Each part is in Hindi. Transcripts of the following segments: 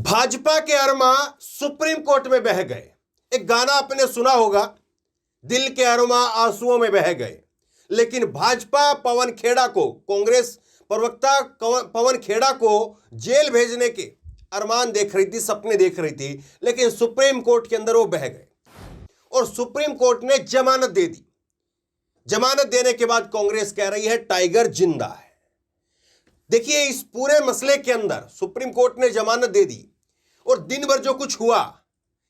भाजपा के अरमा सुप्रीम कोर्ट में बह गए। एक गाना आपने सुना होगा, दिल के अरमा आंसुओं में बह गए। लेकिन भाजपा पवन खेड़ा को, कांग्रेस प्रवक्ता पवन खेड़ा को जेल भेजने के अरमान देख रही थी, सपने देख रही थी, लेकिन सुप्रीम कोर्ट के अंदर वो बह गए और सुप्रीम कोर्ट ने जमानत दे दी। जमानत देने के बाद कांग्रेस कह रही है टाइगर जिंदा है। देखिए, इस पूरे मसले के अंदर सुप्रीम कोर्ट ने जमानत दे दी और दिन भर जो कुछ हुआ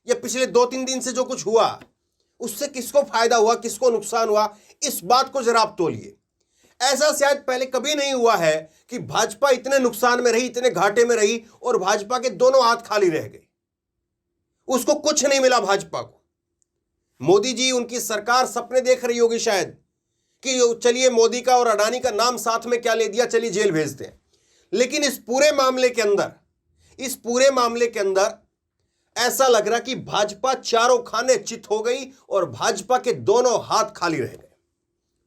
या पिछले 2-3 दिन से जो कुछ हुआ, उससे किसको फायदा हुआ, किसको नुकसान हुआ, इस बात को जरा आप तोलिए। ऐसा शायद पहले कभी नहीं हुआ है कि भाजपा इतने नुकसान में रही, इतने घाटे में रही और भाजपा के दोनों हाथ खाली रह गए। उसको कुछ नहीं मिला भाजपा को। मोदी जी, उनकी सरकार सपने देख रही होगी शायद कि चलिए मोदी का और अडानी का नाम साथ में क्या ले दिया, चलिए जेल भेजते हैं। लेकिन इस पूरे मामले के अंदर ऐसा लग रहा कि भाजपा चारों खाने चित हो गई और भाजपा के दोनों हाथ खाली रह गए।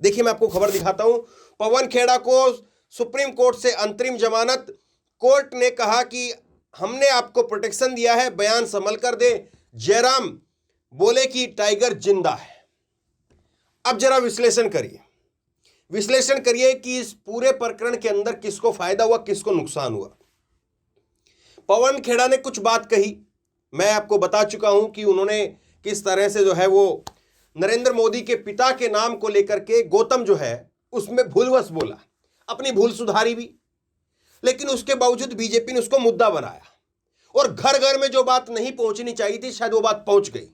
देखिए, मैं आपको खबर दिखाता हूं। पवन खेड़ा को सुप्रीम कोर्ट से अंतरिम जमानत। कोर्ट ने कहा कि हमने आपको प्रोटेक्शन दिया है, बयान संभल कर दे। जयराम बोले कि टाइगर जिंदा है। अब जरा विश्लेषण करिए कि इस पूरे प्रकरण के अंदर किसको फायदा हुआ, किसको नुकसान हुआ। पवन खेड़ा ने कुछ बात कही, मैं आपको बता चुका हूं कि उन्होंने किस तरह से जो है वो नरेंद्र मोदी के पिता के नाम को लेकर के गौतम जो है उसमें भूलवश बोला, अपनी भूल सुधारी भी, लेकिन उसके बावजूद बीजेपी ने उसको मुद्दा बनाया और घर घर में जो बात नहीं पहुंचनी चाहिए थी शायद वो बात पहुंच गई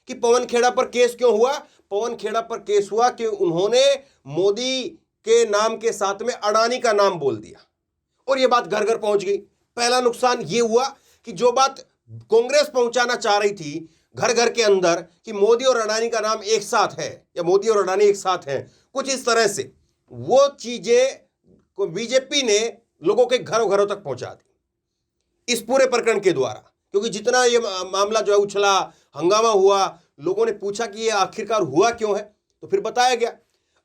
कि पवन खेड़ा पर केस क्यों हुआ। पवन खेड़ा पर केस हुआ कि उन्होंने मोदी के नाम के साथ में अडानी का नाम बोल दिया और ये बात घर घर पहुंच गई। पहला नुकसान ये हुआ कि जो बात कांग्रेस पहुंचाना चाह रही थी घर घर के अंदर कि मोदी और अडानी का नाम एक साथ है या मोदी और अडानी एक साथ हैं, कुछ इस तरह से, वो चीजें बीजेपी ने लोगों के घरों घरों तक पहुंचा दी इस पूरे प्रकरण के द्वारा। क्योंकि जितना ये मामला जो है उछला, हंगामा हुआ, लोगों ने पूछा कि ये आखिरकार हुआ क्यों है, तो फिर बताया गया।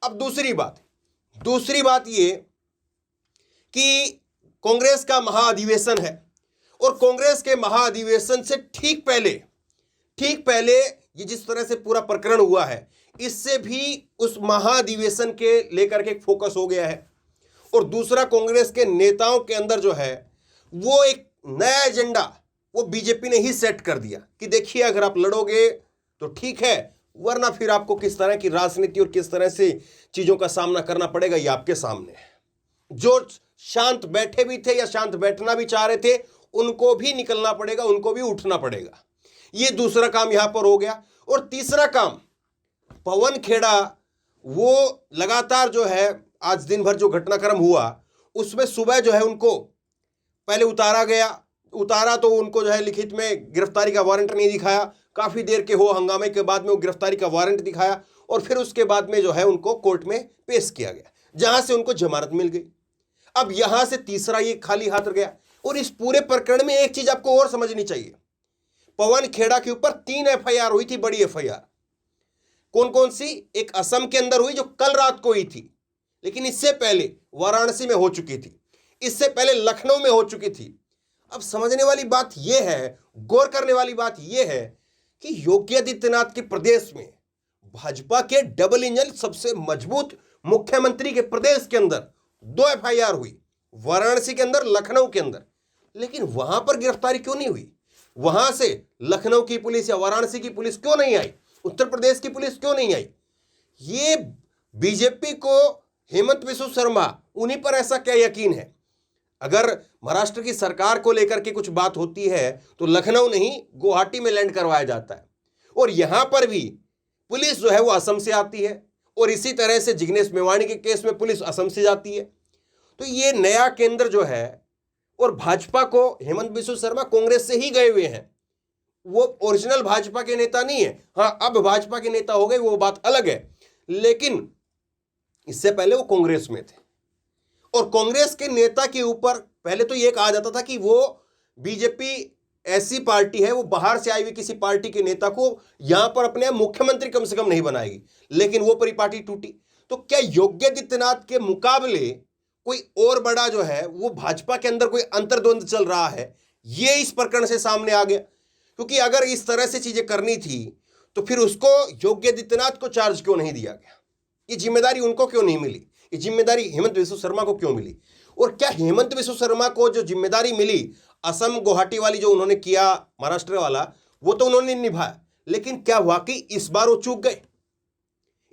अब दूसरी बात ये कि कांग्रेस का महाअधिवेशन है और कांग्रेस के महाअधिवेशन से ठीक पहले ये जिस तरह से पूरा प्रकरण हुआ है, इससे भी उस महाअधिवेशन के लेकर के फोकस हो गया है। और दूसरा, कांग्रेस के नेताओं के अंदर जो है वो एक नया एजेंडा वो बीजेपी ने ही सेट कर दिया कि देखिए, अगर आप लड़ोगे तो ठीक है, वरना फिर आपको किस तरह की राजनीति और किस तरह से चीजों का सामना करना पड़ेगा, ये आपके सामने है। जो शांत बैठे भी थे या शांत बैठना भी चाह रहे थे, उनको भी निकलना पड़ेगा, उनको भी उठना पड़ेगा। ये दूसरा काम यहां पर हो गया। और तीसरा काम, पवन खेड़ा वो लगातार जो है आज दिन भर जो घटनाक्रम हुआ उसमें सुबह जो है उनको पहले उतारा तो उनको जो है लिखित में गिरफ्तारी का वारंट नहीं दिखाया। काफी देर के हंगामे के बाद में वो गिरफ्तारी का वारंट दिखाया और फिर उसके बाद में जो है उनको कोर्ट में पेश किया गया, जहां से उनको जमानत मिल गई। अब यहां से तीसरा ये खाली हाथ गया। और इस पूरे प्रकरण में एक चीज आपको और समझनी चाहिए, पवन खेड़ा के ऊपर 3 एफआईआर हुई थी, बड़ी एफआईआर। कौन कौन सी? एक असम के अंदर हुई जो कल रात को हुई थी, लेकिन इससे पहले वाराणसी में हो चुकी थी, इससे पहले लखनऊ में हो चुकी थी। अब समझने वाली बात यह है, गौर करने वाली बात यह है कि योगी आदित्यनाथ के प्रदेश में भाजपा के डबल इंजन सबसे मजबूत मुख्यमंत्री के प्रदेश के अंदर 2 एफआईआर हुई, वाराणसी के अंदर, लखनऊ के अंदर। लेकिन वहां पर गिरफ्तारी क्यों नहीं हुई? वहां से लखनऊ की पुलिस या वाराणसी की पुलिस क्यों नहीं आई? उत्तर प्रदेश की पुलिस क्यों नहीं आई? ये बीजेपी को, हेमंत बिस्वा शर्मा, उन्हीं पर ऐसा क्या यकीन है? अगर महाराष्ट्र की सरकार को लेकर के कुछ बात होती है तो लखनऊ नहीं, गुवाहाटी में लैंड करवाया जाता है। और यहां पर भी पुलिस जो है वो असम से आती है और इसी तरह से जिग्नेश मेवाणी के केस में पुलिस असम से जाती है। तो ये नया केंद्र जो है, और भाजपा को हेमंत बिस्वा शर्मा कांग्रेस से ही गए हुए हैं, वो ओरिजिनल भाजपा के नेता नहीं है। हाँ, अब भाजपा के नेता हो गए, वो बात अलग है, लेकिन इससे पहले वो कांग्रेस में थे। और कांग्रेस के नेता के ऊपर पहले तो ये कहा जाता था कि वो बीजेपी ऐसी पार्टी है, वो बाहर से आई हुई किसी पार्टी के नेता को यहां पर अपने मुख्यमंत्री कम से कम नहीं बनाएगी, लेकिन वो परिपाटी टूटी। तो क्या योगी आदित्यनाथ के मुकाबले कोई और बड़ा जो है वो भाजपा के अंदर कोई अंतर्द्वंद चल रहा है, ये इस प्रकरण से सामने आ गया, क्योंकि अगर इस तरह से चीजें करनी थी तो फिर उसको योगी आदित्यनाथ को चार्ज क्यों नहीं दिया गया? ये जिम्मेदारी उनको क्यों नहीं मिली? ये जिम्मेदारी हेमंत बिस्व शर्मा को क्यों मिली? और क्या हेमंत बिस्व शर्मा को जो जिम्मेदारी मिली असम गुवाहाटी वाली जो उन्होंने किया, महाराष्ट्र वाला, वो तो उन्होंने निभाया, लेकिन क्या वाकई इस बार वो चूक गए?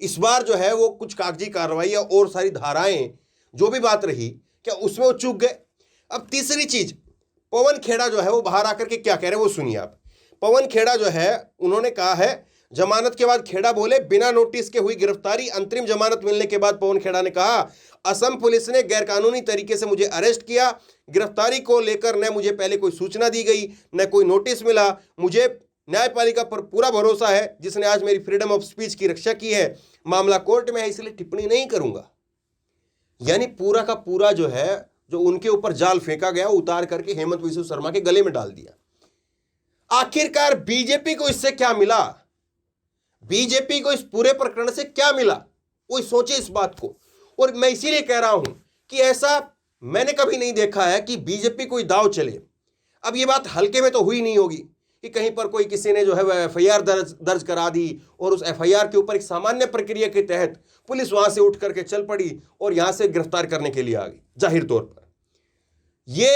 इस बार जो है वो कुछ कागजी कार्रवाई और सारी धाराएं जो भी बात रही, क्या उसमें वो चूक गए? अब तीसरी चीज, पवन खेड़ा जो है वो बाहर आकर के क्या कह रहे हैं वो सुनिए आप। पवन खेड़ा जो है उन्होंने कहा है, जमानत के बाद खेड़ा बोले बिना नोटिस के हुई गिरफ्तारी। अंतरिम जमानत मिलने के बाद पवन खेड़ा ने कहा, असम पुलिस ने गैरकानूनी तरीके से मुझे अरेस्ट किया। गिरफ्तारी को लेकर न मुझे पहले कोई सूचना दी गई, न कोई नोटिस मिला। मुझे न्यायपालिका पर पूरा भरोसा है जिसने आज मेरी फ्रीडम ऑफ स्पीच की रक्षा की है। मामला कोर्ट में है इसलिए टिप्पणी नहीं करूंगा। यानी पूरा का पूरा जो है, जो उनके ऊपर जाल फेंका गया उतार करके हेमंत बिस्व शर्मा के गले में डाल दिया। आखिरकार बीजेपी को इससे क्या मिला? बीजेपी को इस पूरे प्रकरण से क्या मिला? कोई सोचे इस बात को। और मैं इसीलिए कह रहा हूं कि ऐसा मैंने कभी नहीं देखा है कि बीजेपी कोई दाव चले। अब ये बात हल्के में तो हुई नहीं होगी कि कहीं पर कोई किसी ने जो है वह एफआईआर दर्ज करा दी और उस एफआईआर के ऊपर एक सामान्य प्रक्रिया के तहत पुलिस वहां से उठ करके चल पड़ी और यहां से गिरफ्तार करने के लिए आ गई। जाहिर तौर पर ये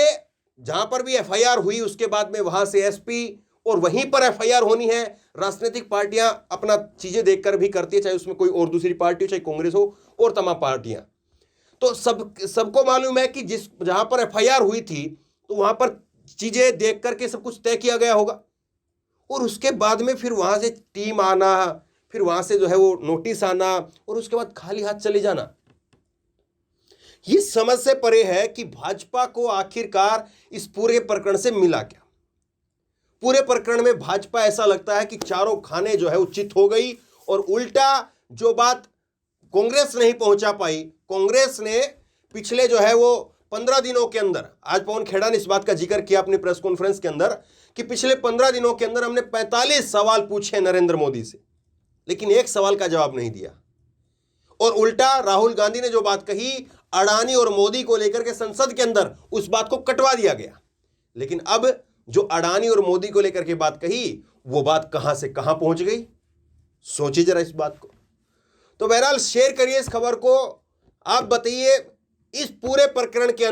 जहां पर भी एफआईआर हुई उसके बाद में वहां से एसपी और वहीं पर एफआईआर होनी है। राजनीतिक पार्टियां अपना चीजें देखकर भी करती है, चाहे उसमें कोई और दूसरी पार्टी हो, चाहे कांग्रेस हो और तमाम पार्टियां। तो सबको मालूम है कि जहां पर एफआईआर हुई थी तो वहां पर चीजें देख करके सब कुछ तय किया गया होगा और उसके बाद में फिर वहां से टीम आना, फिर वहां से जो है वो नोटिस आना और उसके बाद खाली हाथ चले जाना, ये समझ से परे है कि भाजपा को आखिरकार इस पूरे प्रकरण से मिला क्या। पूरे प्रकरण में भाजपा ऐसा लगता है कि चारों खाने जो है उचित हो गई और उल्टा जो बात कांग्रेस नहीं पहुंचा पाई, कांग्रेस ने पिछले जो है वो 15 दिनों के अंदर, आज पवन खेड़ा ने इस बात का जिक्र किया अपनी प्रेस कॉन्फ्रेंस के अंदर कि पिछले 15 दिनों के अंदर हमने 45 सवाल पूछे नरेंद्र मोदी से, लेकिन एक सवाल का जवाब नहीं दिया। और उल्टा राहुल गांधी ने जो बात कही अडानी और मोदी को लेकर के संसद के अंदर, उस बात को कटवा दिया गया। लेकिन अब जो अडानी और मोदी को लेकर के बात कही वो बात कहां से कहां पहुंच गई, सोचिए जरा इस बात को। तो बहरहाल शेयर करिए इस खबर को। आप बताइए इस पूरे प्रकरण के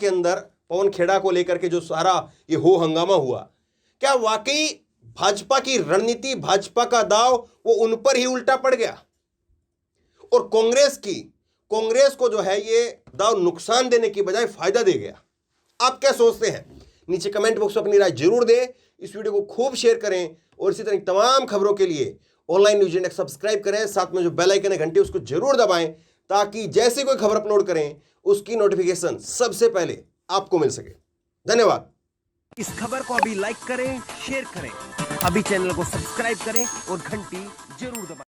अंदर पवन खेड़ा को लेकर के जो सारा ये हो हंगामा हुआ, क्या वाकई भाजपा की रणनीति, भाजपा का दाव वो उन पर ही उल्टा पड़ गया और कांग्रेस को जो है ये दाव नुकसान देने की बजाय फायदा दे गया? आप क्या सोचते हैं? नीचे कमेंट बॉक्स में अपनी राय जरूर दें। इस वीडियो को खूब शेयर करें और इसी तरह तमाम खबरों के लिए ऑनलाइन न्यूज इंडेक्स सब्सक्राइब करें। साथ में जो बेल आइकन है घंटी उसको जरूर दबाएं ताकि जैसे कोई खबर अपलोड करें उसकी नोटिफिकेशन सबसे पहले आपको मिल सके। धन्यवाद। इस खबर को अभी लाइक करें, शेयर करें, अभी चैनल को सब्सक्राइब करें और घंटी जरूर दबाएं।